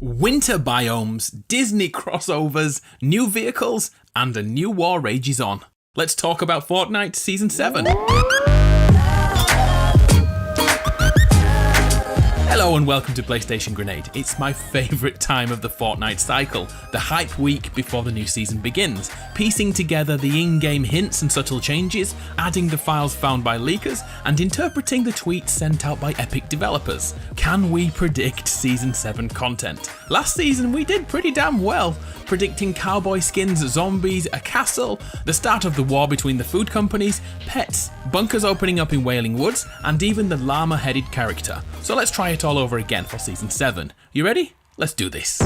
Winter biomes, Disney crossovers, new vehicles, and a new war rages on. Let's talk about Fortnite Season 7. Hello and welcome to PlayStation Grenade. It's my favourite time of the Fortnite cycle, the hype week before the new season begins, piecing together the in-game hints and subtle changes, adding the files found by leakers, and interpreting the tweets sent out by Epic developers. Can we predict Season 7 content? Last season we did pretty damn well, predicting cowboy skins, zombies, a castle, the start of the war between the food companies, pets, bunkers opening up in Wailing Woods, and even the llama-headed character. So let's try it all over again for Season 7. You ready? Let's do this.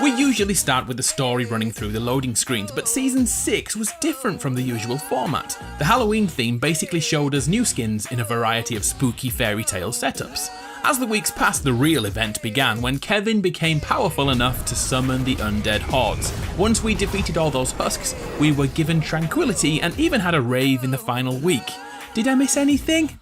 We usually start with the story running through the loading screens, but Season 6 was different from the usual format. The Halloween theme basically showed us new skins in a variety of spooky fairy tale setups. As the weeks passed, the real event began when Kevin became powerful enough to summon the undead hordes. Once we defeated all those husks, we were given tranquility and even had a rave in the final week. Did I miss anything?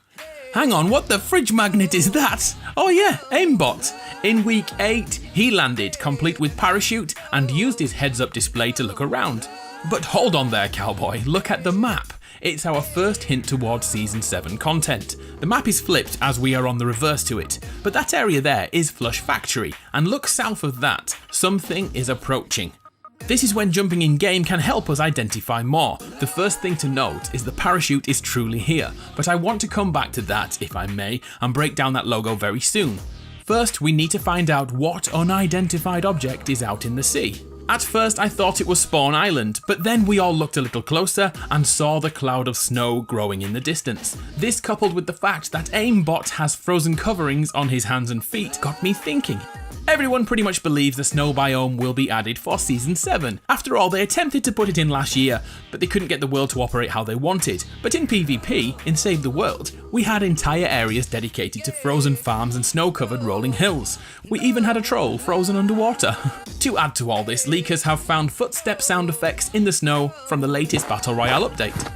Hang on, what the fridge magnet is that? Oh yeah, Aimbot. In week 8, he landed, complete with parachute, and used his heads-up display to look around. But hold on there, cowboy, look at the map. It's our first hint towards Season 7 content. The map is flipped as we are on the reverse to it, but that area there is Flush Factory, and look south of that, something is approaching. This is when jumping in game can help us identify more. The first thing to note is the parachute is truly here, but I want to come back to that, if I may, and break down that logo very soon. First, we need to find out what unidentified object is out in the sea. At first I thought it was Spawn Island, but then we all looked a little closer and saw the cloud of snow growing in the distance. This, coupled with the fact that Aimbot has frozen coverings on his hands and feet, got me thinking. Everyone pretty much believes the snow biome will be added for Season 7. After all, they attempted to put it in last year, but they couldn't get the world to operate how they wanted. But in PvP, in Save the World, we had entire areas dedicated to frozen farms and snow-covered rolling hills. We even had a troll frozen underwater. To add to all this, leakers have found footstep sound effects in the snow from the latest Battle Royale update.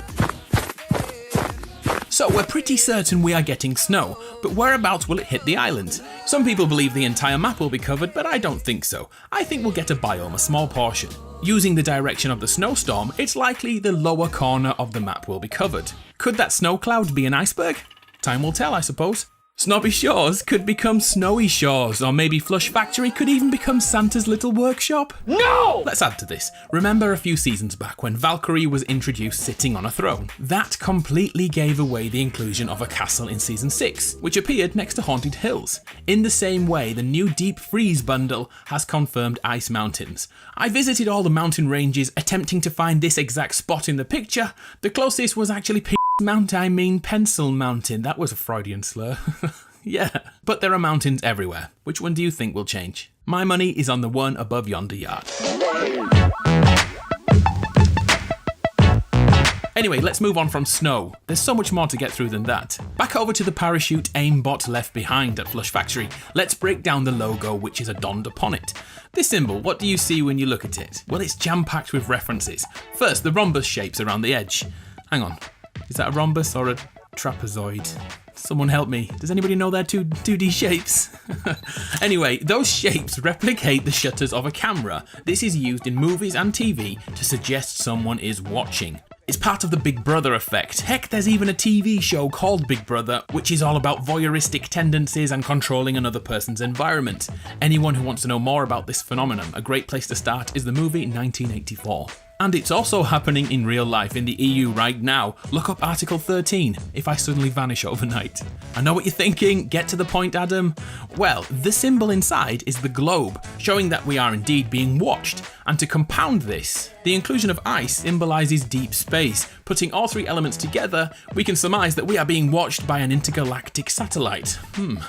So we're pretty certain we are getting snow, but whereabouts will it hit the island? Some people believe the entire map will be covered, but I don't think so. I think we'll get a biome, a small portion. Using the direction of the snowstorm, it's likely the lower corner of the map will be covered. Could that snow cloud be an iceberg? Time will tell, I suppose. Snobby Shores could become Snowy Shores, or maybe Flush Factory could even become Santa's little workshop. No! Let's add to this. Remember a few seasons back when Valkyrie was introduced sitting on a throne? That completely gave away the inclusion of a castle in Season 6, which appeared next to Haunted Hills. In the same way, the new Deep Freeze bundle has confirmed Ice Mountains. I visited all the mountain ranges attempting to find this exact spot in the picture. The closest was actually Pencil Mountain. That was a Freudian slur. Yeah, but there are mountains everywhere. Which one do you think will change? My money is on the one above yonder yard. Anyway, let's move on from snow. There's so much more to get through than that. Back over to the parachute Aimbot left behind at Flush Factory. Let's break down the logo which is adorned upon it. This symbol, what do you see when you look at it? Well, it's jam-packed with references. First, the rhombus shapes around the edge. Hang on, is that a rhombus or a trapezoid? Someone help me. Does anybody know their 2D shapes? Anyway, those shapes replicate the shutters of a camera. This is used in movies and TV to suggest someone is watching. It's part of the Big Brother effect. Heck, there's even a TV show called Big Brother, which is all about voyeuristic tendencies and controlling another person's environment. Anyone who wants to know more about this phenomenon, a great place to start is the movie 1984. And it's also happening in real life in the EU right now. Look up Article 13, if I suddenly vanish overnight. I know what you're thinking, get to the point, Adam. Well, the symbol inside is the globe, showing that we are indeed being watched. And to compound this, the inclusion of ice symbolises deep space. Putting all three elements together, we can surmise that we are being watched by an intergalactic satellite.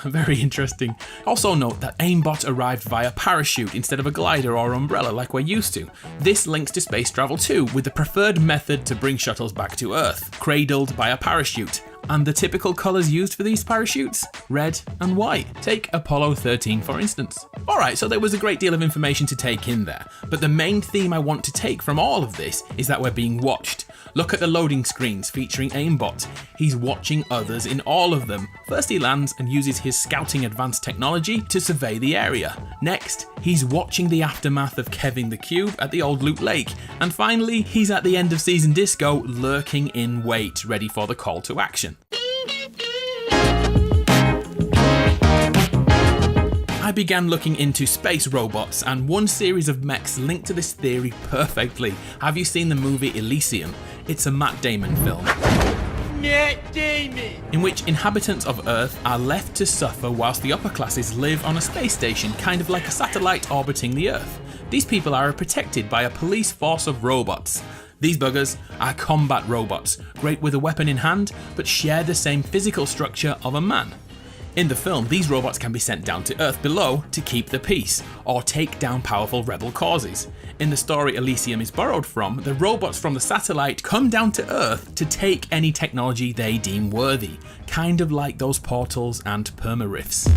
Very interesting. Also note that Aimbot arrived via parachute instead of a glider or umbrella like we're used to. This links to space travel too, with the preferred method to bring shuttles back to Earth, cradled by a parachute. And the typical colours used for these parachutes? Red and white. Take Apollo 13 for instance. Alright, so there was a great deal of information to take in there, but the main theme I want to take from all of this is that we're being watched. Look at the loading screens featuring Aimbot. He's watching others in all of them. First he lands and uses his scouting advanced technology to survey the area. Next, he's watching the aftermath of Kevin the Cube at the old Loot Lake. And finally, he's at the end of season disco lurking in wait, ready for the call to action. I began looking into space robots, and one series of mechs linked to this theory perfectly. Have you seen the movie Elysium? It's a Matt Damon film. Matt Damon! In which inhabitants of Earth are left to suffer whilst the upper classes live on a space station, kind of like a satellite orbiting the Earth. These people are protected by a police force of robots. These buggers are combat robots, great with a weapon in hand, but share the same physical structure of a man. In the film, these robots can be sent down to Earth below to keep the peace, or take down powerful rebel causes. In the story Elysium is borrowed from, the robots from the satellite come down to Earth to take any technology they deem worthy, kind of like those portals and perma-rifts.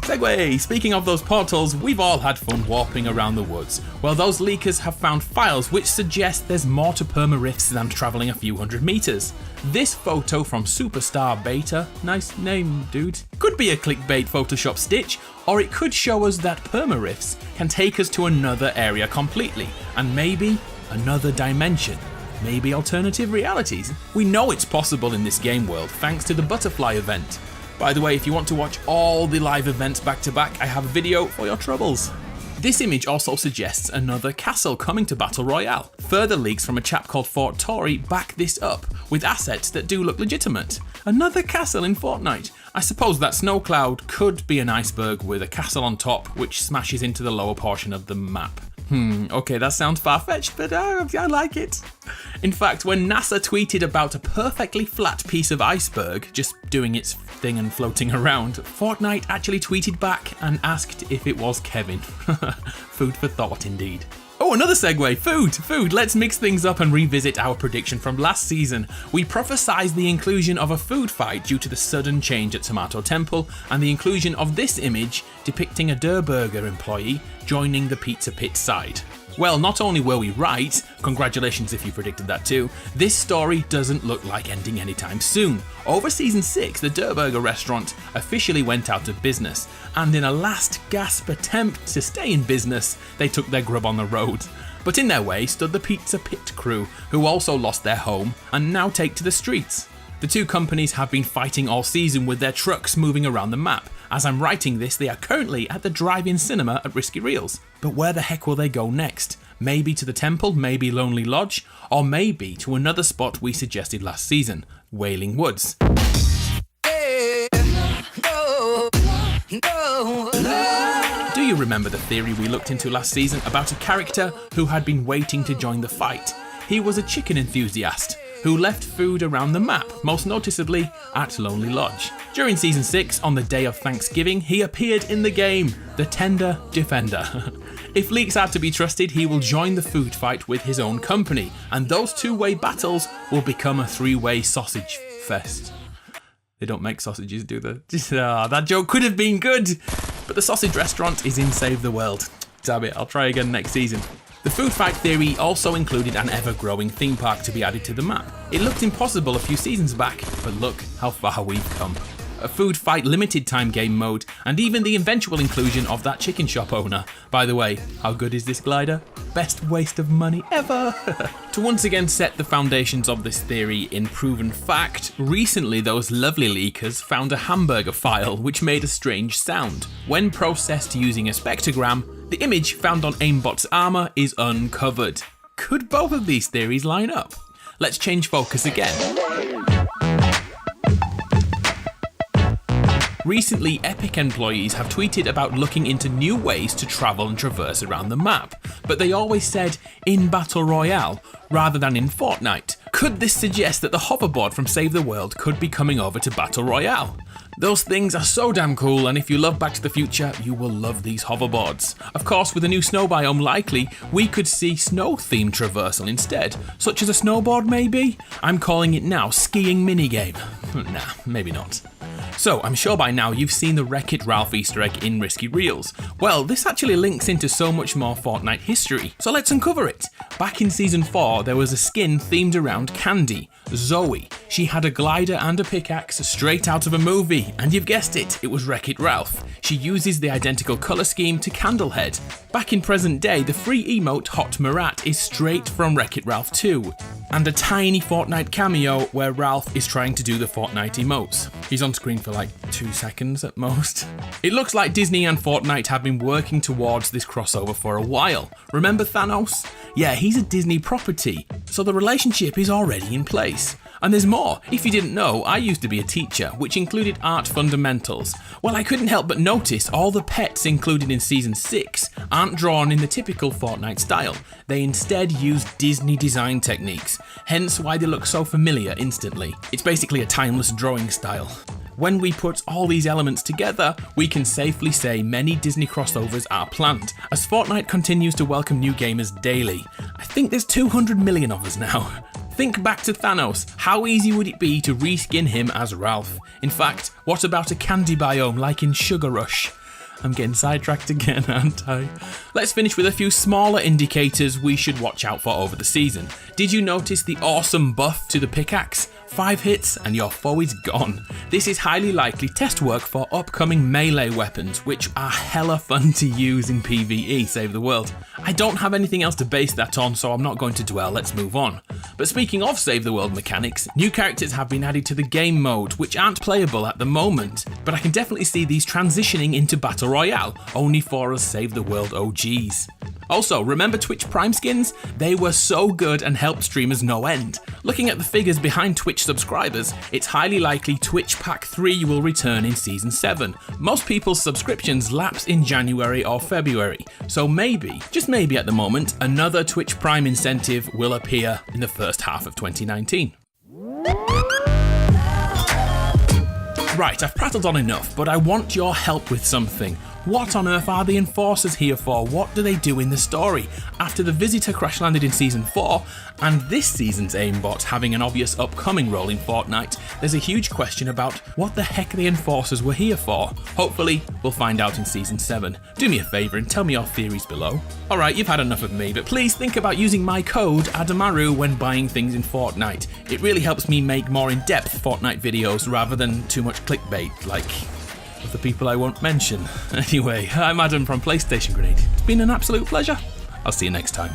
Segue! Speaking of those portals, we've all had fun warping around the woods. Well, those leakers have found files which suggest there's more to perma-rifts than travelling a few hundred meters. This photo from Superstar Beta, nice name dude, could be a clickbait Photoshop stitch, or it could show us that perma-rifts can take us to another area completely, and maybe another dimension. Maybe alternative realities. We know it's possible in this game world thanks to the butterfly event. By the way, if you want to watch all the live events back to back, I have a video for your troubles. This image also suggests another castle coming to Battle Royale. Further leaks from a chap called Fort Tory back this up, with assets that do look legitimate. Another castle in Fortnite. I suppose that snow cloud could be an iceberg with a castle on top which smashes into the lower portion of the map. Okay, that sounds far-fetched, but I like it. In fact, when NASA tweeted about a perfectly flat piece of iceberg just doing its thing and floating around, Fortnite actually tweeted back and asked if it was Kevin. Food for thought indeed. Oh, another segue, food. Let's mix things up and revisit our prediction from last season. We prophesized the inclusion of a food fight due to the sudden change at Tomato Temple, and the inclusion of this image depicting a Der Burger employee joining the Pizza Pit side. Well, not only were we right, congratulations if you predicted that too, this story doesn't look like ending anytime soon. Over season 6, the Der Burger restaurant officially went out of business, and in a last gasp attempt to stay in business, they took their grub on the road. But in their way stood the Pizza Pit crew, who also lost their home and now take to the streets. The two companies have been fighting all season with their trucks moving around the map. As I'm writing this, they are currently at the drive-in cinema at Risky Reels. But where the heck will they go next? Maybe to the temple, maybe Lonely Lodge, or maybe to another spot we suggested last season, Wailing Woods. Do you remember the theory we looked into last season about a character who had been waiting to join the fight? He was a chicken enthusiast who left food around the map, most noticeably at Lonely Lodge. During season 6, on the day of Thanksgiving, he appeared in the game, the Tender Defender. If leaks are to be trusted, he will join the food fight with his own company, and those two-way battles will become a three-way sausage fest. They don't make sausages, do they? That joke could have been good, but the sausage restaurant is in Save the World. Damn it, I'll try again next season. The food fight theory also included an ever-growing theme park to be added to the map. It looked impossible a few seasons back, but look how far we've come. A food fight limited time game mode, and even the eventual inclusion of that chicken shop owner. By the way, how good is this glider? Best waste of money ever! To once again set the foundations of this theory in proven fact, recently those lovely leakers found a hamburger file which made a strange sound. When processed using a spectrogram, the image found on Aimbot's armour is uncovered. Could both of these theories line up? Let's change focus again. Recently, Epic employees have tweeted about looking into new ways to travel and traverse around the map, but they always said in Battle Royale rather than in Fortnite. Could this suggest that the hoverboard from Save the World could be coming over to Battle Royale? Those things are so damn cool, and if you love Back to the Future, you will love these hoverboards. Of course, with a new snow biome likely, we could see snow-themed traversal instead, such as a snowboard maybe? I'm calling it now skiing minigame. Nah, maybe not. So, I'm sure by now you've seen the Wreck-It Ralph Easter egg in Risky Reels. Well, this actually links into so much more Fortnite history, so let's uncover it. Back in Season 4, there was a skin themed around Candy, Zoe. She had a glider and a pickaxe straight out of a movie, and you've guessed it, it was Wreck-It Ralph. She uses the identical colour scheme to Candlehead. Back in present day, the free emote Hot Marat is straight from Wreck-It Ralph 2. And a tiny Fortnite cameo where Ralph is trying to do the Fortnite emotes. He's on screen for like 2 seconds at most. It looks like Disney and Fortnite have been working towards this crossover for a while. Remember Thanos? Yeah, he's a Disney property, so the relationship is already in place. And there's more. If you didn't know, I used to be a teacher, which included art fundamentals. Well, I couldn't help but notice all the pets included in Season 6 aren't drawn in the typical Fortnite style. They instead use Disney design techniques, hence why they look so familiar instantly. It's basically a timeless drawing style. When we put all these elements together, we can safely say many Disney crossovers are planned, as Fortnite continues to welcome new gamers daily. I think there's 200 million of us now. Think back to Thanos. How easy would it be to reskin him as Ralph? In fact, what about a candy biome like in Sugar Rush? I'm getting sidetracked again, aren't I? Let's finish with a few smaller indicators we should watch out for over the season. Did you notice the awesome buff to the pickaxe? 5 hits and your foe is gone. This is highly likely test work for upcoming melee weapons, which are hella fun to use in PvE, Save the World. I don't have anything else to base that on, so I'm not going to dwell, let's move on. But speaking of Save the World mechanics, new characters have been added to the game mode, which aren't playable at the moment, but I can definitely see these transitioning into Battle Royale, only for us Save the World OGs. Also, remember Twitch Prime skins? They were so good and helped streamers no end. Looking at the figures behind Twitch subscribers, it's highly likely Twitch Pack 3 will return in Season 7. Most people's subscriptions lapse in January or February, so maybe, just maybe at the moment, another Twitch Prime incentive will appear in the first half of 2019. Right, I've prattled on enough, but I want your help with something. What on earth are the Enforcers here for? What do they do in the story? After the Visitor crash landed in Season 4, and this season's Aimbot having an obvious upcoming role in Fortnite, there's a huge question about what the heck the Enforcers were here for. Hopefully, we'll find out in Season 7. Do me a favour and tell me your theories below. Alright, you've had enough of me, but please think about using my code Adamaru when buying things in Fortnite. It really helps me make more in-depth Fortnite videos rather than too much clickbait, like of the people I won't mention. Anyway, I'm Adam from PlayStation Grenade. It's been an absolute pleasure. I'll see you next time.